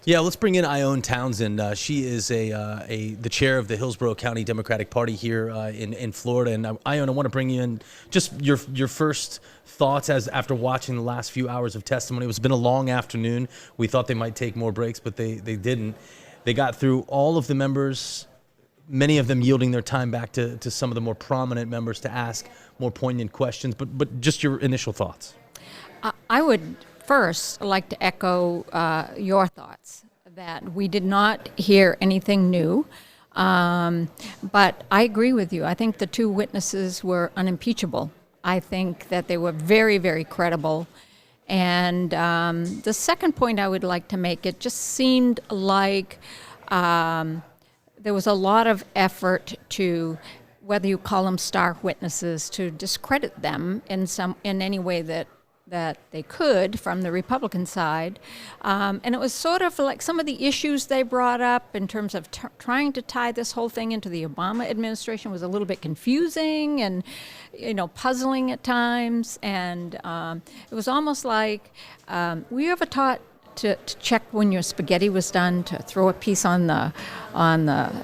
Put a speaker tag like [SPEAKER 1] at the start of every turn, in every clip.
[SPEAKER 1] Yeah, let's bring in Ione Townsend. She is the chair of the Hillsborough County Democratic Party here in Florida. And Ione, I want to bring you in just your first thoughts as after watching the last few hours of testimony. It's been a long afternoon. We thought they might take more breaks, but they didn't. They got through all of the members, many of them yielding their time back to some of the more prominent members to ask more poignant questions. But just your initial thoughts.
[SPEAKER 2] I would first like to echo your thoughts that we did not hear anything new. But I agree with you. I think the two witnesses were unimpeachable. I think that they were very, very credible. And the second point I would like to make, it just seemed like there was a lot of effort to, whether you call them star witnesses, to discredit them in any way that they could from the Republican side. And it was sort of like some of the issues they brought up in terms of trying to tie this whole thing into the Obama administration was a little bit confusing and, puzzling at times. And it was almost like, were you ever taught to check when your spaghetti was done, to throw a piece on the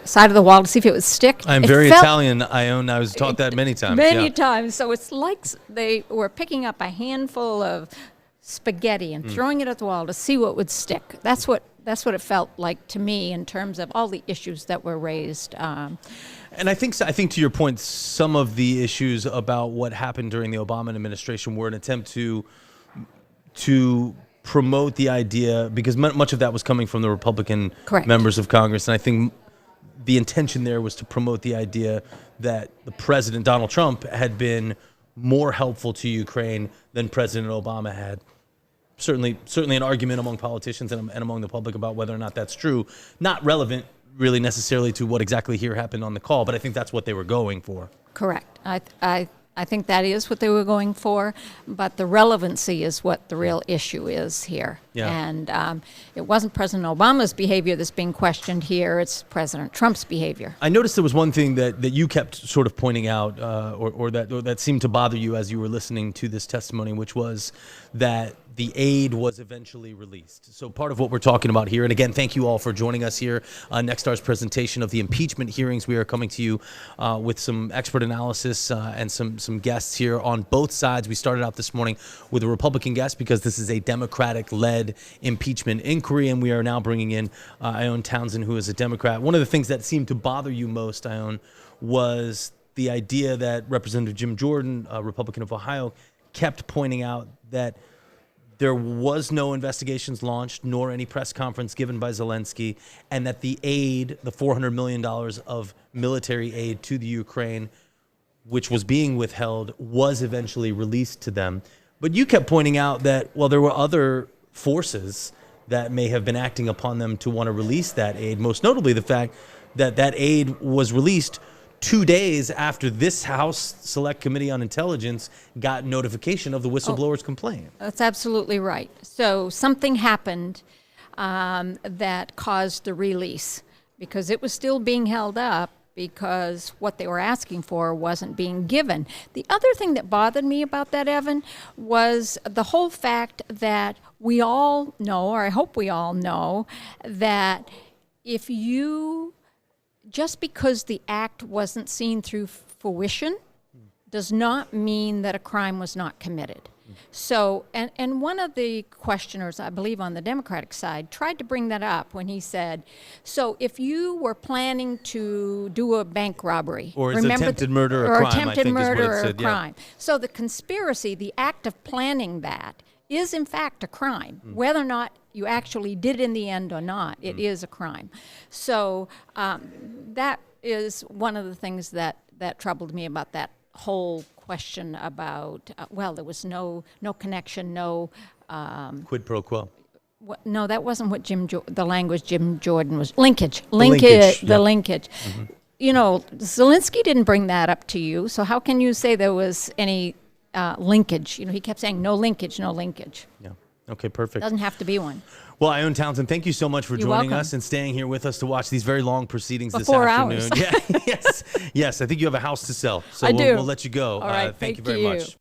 [SPEAKER 2] side of the wall to see if it would stick?
[SPEAKER 1] I'm very Italian, Ione. I was taught that many times.
[SPEAKER 2] Many times. So it's like they were picking up a handful of spaghetti and throwing it at the wall to see what would stick. That's what it felt like to me in terms of all the issues that were raised.
[SPEAKER 1] And I think to your point, some of the issues about what happened during the Obama administration were an attempt to promote the idea, because much of that was coming from the Republican members of Congress. And I think the intention there was to promote the idea that the president, Donald Trump, had been more helpful to Ukraine than President Obama had. Certainly an argument among politicians and among the public about whether or not that's true. Not relevant really necessarily to what exactly here happened on the call, but I think that's what they were going for.
[SPEAKER 2] Correct. I think that is what they were going for, but the relevancy is what the real issue is here.
[SPEAKER 1] Yeah.
[SPEAKER 2] And it wasn't President Obama's behavior that's being questioned here, it's President Trump's behavior.
[SPEAKER 1] I noticed there was one thing that you kept sort of pointing out or that seemed to bother you as you were listening to this testimony, which was that the aid was eventually released. So part of what we're talking about here, and again, thank you all for joining us here on Nexstar's presentation of the impeachment hearings. We are coming to you with some expert analysis and some guests here on both sides. We started out this morning with a Republican guest because this is a Democratic-led impeachment inquiry, and we are now bringing in Ione Townsend, who is a Democrat. One of the things that seemed to bother you most, Ione, was the idea that Representative Jim Jordan, a Republican of Ohio, kept pointing out that there was no investigations launched, nor any press conference given by Zelensky, and that the aid, the $400 million of military aid to the Ukraine, which was being withheld, was eventually released to them. But you kept pointing out that, well, there were other forces that may have been acting upon them to want to release that aid, most notably the fact that that aid was released 2 days after this House Select Committee on Intelligence got notification of the whistleblower's complaint.
[SPEAKER 2] That's absolutely right. So something happened that caused the release, because it was still being held up because what they were asking for wasn't being given. The other thing that bothered me about that, Evan, was the whole fact that we all know, or I hope we all know, that if you just because the act wasn't seen through fruition does not mean that a crime was not committed. So, and one of the questioners, I believe on the Democratic side, tried to bring that up when he said, so if you were planning to do a bank robbery,
[SPEAKER 1] or is attempted murder a crime,
[SPEAKER 2] attempted murder or a
[SPEAKER 1] said,
[SPEAKER 2] crime. Yeah. So the conspiracy, the act of planning that, is in fact a crime. Whether or not you actually did it in the end or not, it is a crime. So that is one of the things that troubled me about that whole question about, there was no connection, no...
[SPEAKER 1] quid pro quo.
[SPEAKER 2] No, that wasn't what the language Jim Jordan was. Linkage. The linkage. Mm-hmm. Zelensky didn't bring that up to you, so how can you say there was any linkage? He kept saying no linkage, no linkage.
[SPEAKER 1] Yeah. Okay, perfect.
[SPEAKER 2] Doesn't have to be one.
[SPEAKER 1] Well, Ione Townsend, thank you so much for joining us and staying here with us to watch these very long proceedings this afternoon.
[SPEAKER 2] 4 hours.
[SPEAKER 1] Yes. I think you have a house to sell, so
[SPEAKER 2] I do.
[SPEAKER 1] We'll let you go.
[SPEAKER 2] All right,
[SPEAKER 1] thank you very much.